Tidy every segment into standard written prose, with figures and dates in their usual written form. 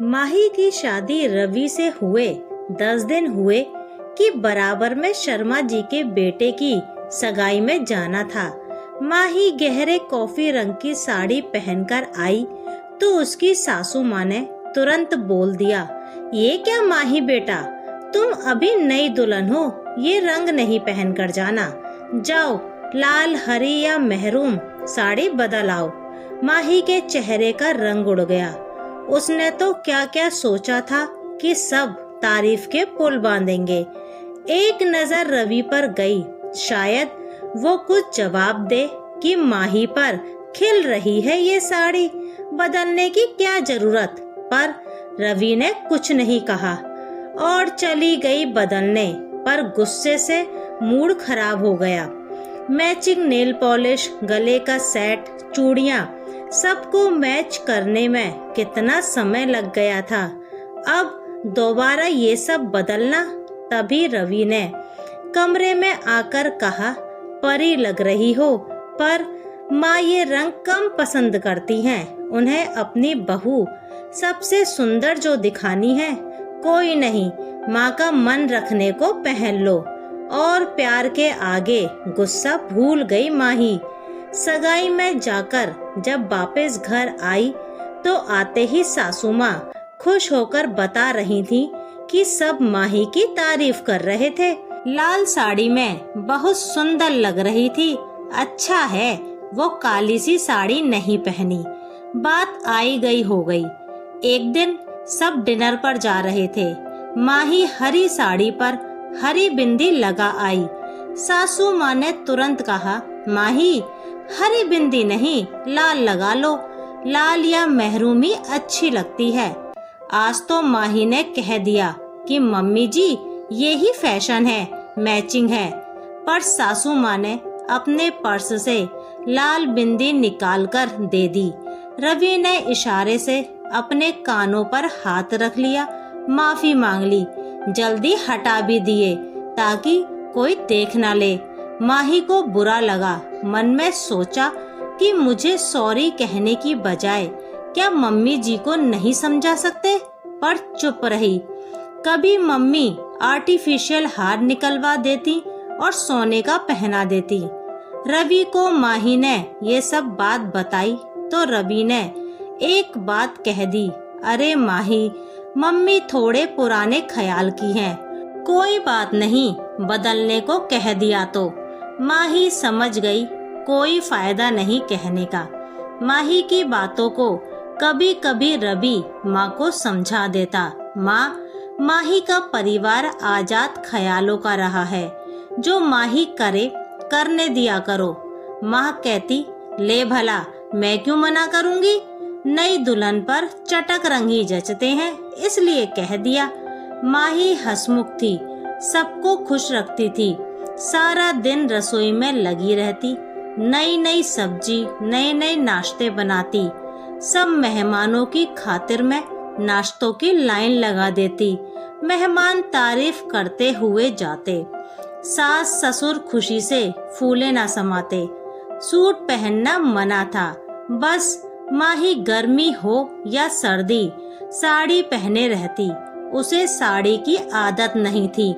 माही की शादी रवि से हुए 10 दिन हुए कि बराबर में शर्मा जी के बेटे की सगाई में जाना था। माही गहरे कॉफी रंग की साड़ी पहनकर आई तो उसकी सासू माँ ने तुरंत बोल दिया, ये क्या माही बेटा, तुम अभी नई दुल्हन हो, ये रंग नहीं पहनकर जाना। जाओ लाल, हरी या मेहरून साड़ी बदल आओ। माही के चेहरे का रंग उड़ गया। उसने तो क्या क्या सोचा था कि सब तारीफ के पुल बांधेंगे। एक नजर रवि पर गई, शायद वो कुछ जवाब दे कि माही पर खिल रही है ये साड़ी, बदलने की क्या जरूरत। पर रवि ने कुछ नहीं कहा और चली गई बदलने, पर गुस्से से मूड खराब हो गया। मैचिंग नेल पॉलिश, गले का सेट, चूड़ियां, सबको मैच करने में कितना समय लग गया था। अब दोबारा ये सब बदलना। तभी रवि ने कमरे में आकर कहा, परी लग रही हो, पर माँ ये रंग कम पसंद करती हैं। उन्हें अपनी बहू सबसे सुंदर जो दिखानी है। कोई नहीं, माँ का मन रखने को पहन लो। और प्यार के आगे गुस्सा भूल गई माही। सगाई में जाकर जब वापस घर आई तो आते ही सासू माँ खुश होकर बता रही थी कि सब माही की तारीफ कर रहे थे। लाल साड़ी में बहुत सुंदर लग रही थी। अच्छा है वो काली सी साड़ी नहीं पहनी। बात आई गई हो गई। एक दिन सब डिनर पर जा रहे थे। माही हरी साड़ी पर हरी बिंदी लगा आई। सासू माँ ने तुरंत कहा, माही हरी बिंदी नहीं, लाल लगा लो, लाल या मेहरूमी अच्छी लगती है। आज तो माही ने कह दिया कि मम्मी जी ये ही फैशन है, मैचिंग है। पर सासू माँ ने अपने पर्स से लाल बिंदी निकालकर दे दी। रवि ने इशारे से अपने कानों पर हाथ रख लिया, माफी मांग ली, जल्दी हटा भी दिए ताकि कोई देख ना ले। माही को बुरा लगा। मन में सोचा कि मुझे सॉरी कहने की बजाय क्या मम्मी जी को नहीं समझा सकते, पर चुप रही। कभी मम्मी आर्टिफिशियल हार निकलवा देती और सोने का पहना देती। रवि को माही ने ये सब बात बताई तो रवि ने एक बात कह दी, अरे माही, मम्मी थोड़े पुराने ख्याल की हैं, कोई बात नहीं, बदलने को कह दिया तो। माही समझ गई कोई फायदा नहीं कहने का। माही की बातों को कभी कभी रवि माँ को समझा देता। माँ, माही का परिवार आजाद ख्यालों का रहा है, जो माही करे करने दिया करो। माँ कहती, ले भला, मैं क्यों मना करूँगी, नई दुल्हन पर चटक रंग ही जचते हैं, इसलिए कह दिया। माही हंसमुख थी, सबको खुश रखती थी, सारा दिन रसोई में लगी रहती, नई नई सब्जी, नए नए नाश्ते बनाती, सब मेहमानों की खातिर में नाश्तों की लाइन लगा देती। मेहमान तारीफ करते हुए जाते। सास ससुर खुशी से फूले ना समाते। सूट पहनना मना था, बस माही गर्मी हो या सर्दी साड़ी पहने रहती। उसे साड़ी की आदत नहीं थी,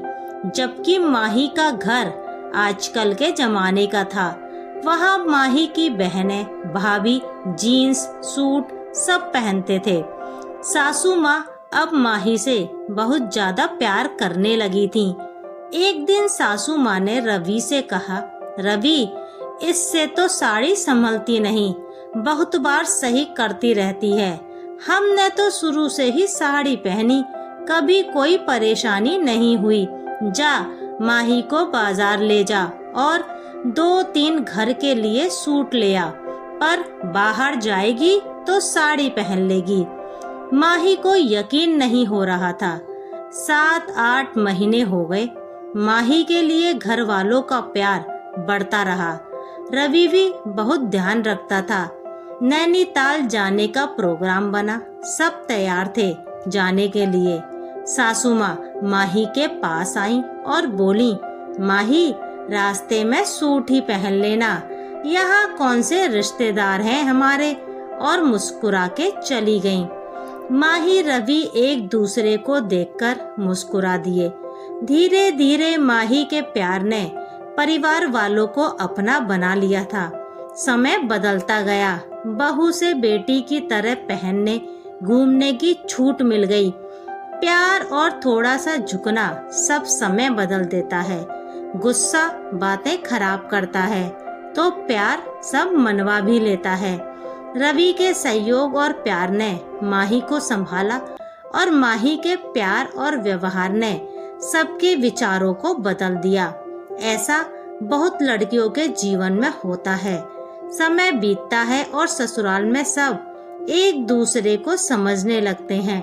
जबकि माही का घर आजकल के जमाने का था। वहाँ माही की बहनें, भाभी जीन्स सूट सब पहनते थे। सासू माँ अब माही से बहुत ज्यादा प्यार करने लगी थी। एक दिन सासू माँ ने रवि से कहा, रवि, इससे तो साड़ी संभलती नहीं, बहुत बार सही करती रहती है। हमने तो शुरू से ही साड़ी पहनी, कभी कोई परेशानी नहीं हुई। जा, माही को बाजार ले जा और 2-3 घर के लिए सूट ले आ, पर बाहर जाएगी तो साड़ी पहन लेगी। माही को यकीन नहीं हो रहा था। 7-8 महीने हो गए। माही के लिए घर वालों का प्यार बढ़ता रहा। रवि भी बहुत ध्यान रखता था। नैनीताल जाने का प्रोग्राम बना, सब तैयार थे जाने के लिए। सासू माँ माही के पास आई और बोली, माही, रास्ते में सूट ही पहन लेना, यहाँ कौन से रिश्तेदार हैं हमारे, और मुस्कुरा के चली गईं। माही रवि एक दूसरे को देखकर मुस्कुरा दिए। धीरे धीरे माही के प्यार ने परिवार वालों को अपना बना लिया था। समय बदलता गया। बहू से बेटी की तरह पहनने घूमने की छूट मिल गई। प्यार और थोड़ा सा झुकना सब समय बदल देता है। गुस्सा बातें खराब करता है तो प्यार सब मनवा भी लेता है। रवि के सहयोग और प्यार ने माही को संभाला और माही के प्यार और व्यवहार ने सबके विचारों को बदल दिया। ऐसा बहुत लड़कियों के जीवन में होता है। समय बीतता है और ससुराल में सब एक दूसरे को समझने लगते हैं।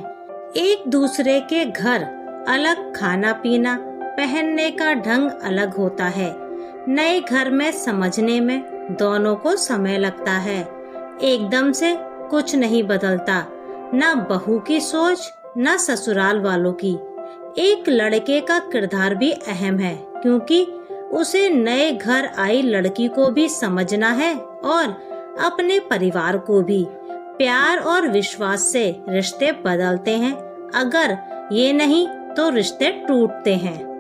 एक दूसरे के घर अलग खाना पीना, पहनने का ढंग अलग होता है। नए घर में समझने में दोनों को समय लगता है। एकदम से कुछ नहीं बदलता, न बहू की सोच न ससुराल वालों की। एक लड़के का किरदार भी अहम है, क्योंकि उसे नए घर आई लड़की को भी समझना है और अपने परिवार को भी। प्यार और विश्वास से रिश्ते बदलते हैं, अगर ये नहीं तो रिश्ते टूटते हैं।